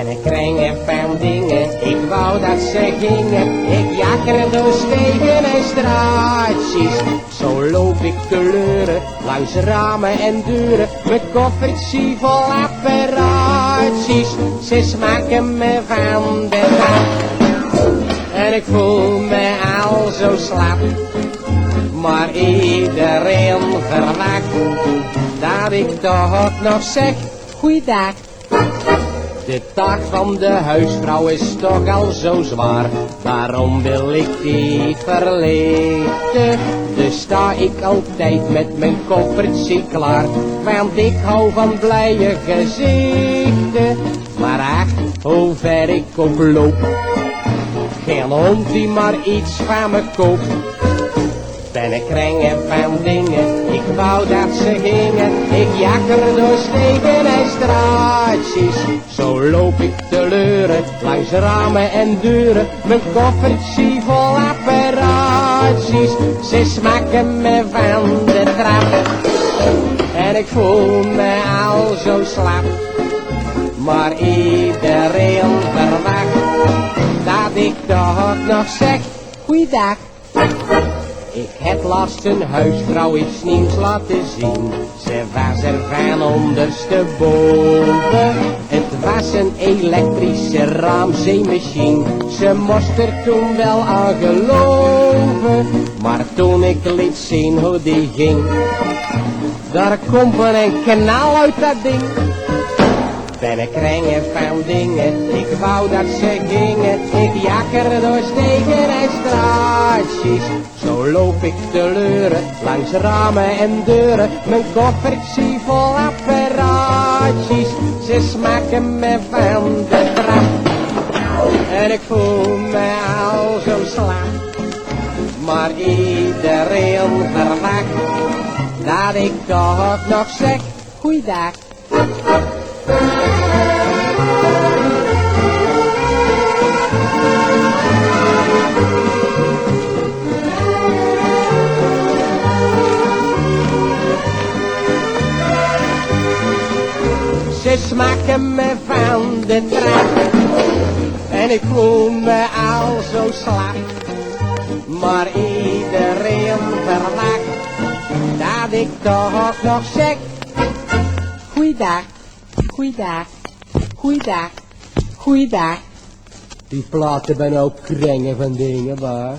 Ben ik kringen van dingen, ik wou dat ze gingen. Ik jakker door stegen en straatjes. Zo loop ik te leuren, langs ramen en deuren. Mijn koffertje vol apparaatjes. Ze smaken me van de dag. En ik voel me al zo slap. Maar iedereen verwacht dat ik toch nog zeg, goeiedag. De taak van de huisvrouw is toch al zo zwaar. Waarom wil ik die verlichten? Dus sta ik altijd met mijn koffertje klaar. Want ik hou van blije gezichten. Maar ach, hoe ver ik ook loop, geen hond die maar iets van me koopt. Ben ik kringen van dingen, ik wou dat ze gingen. Ik jakker door stegen en straatjes. Zo loop ik te leuren, langs ramen en deuren. Mijn koffertje vol apparaatjes. Ze smaken me van de trap. En ik voel me al zo slap. Maar iedereen verwacht dat ik toch nog zeg, goeiedag. Ik heb laatst een huisvrouw iets nieuws laten zien. Ze was er van ondersteboven. Het was een elektrische raamzeemachine. Ze moest er toen wel aan geloven. Maar toen ik liet zien hoe die ging, daar komt een kanaal uit dat ding. Ben ik kringen van dingen, ik wou dat ze gingen. Ik jakker door stegen en straatjes. Zo loop ik te leuren, langs ramen en deuren. Mijn koffertje vol apparaatjes. Ze smaken me van de trap. En ik voel me al zo slap. Maar iedereen verwacht dat ik toch nog zeg, goeiedag. Ze smaken me van de trap. En ik voel me al zo slap. Maar iedereen verwacht dat ik toch nog zeg, goeiedag, goeiedag, goeiedag, goeiedag. Die platen ben ook kringen van dingen, waar?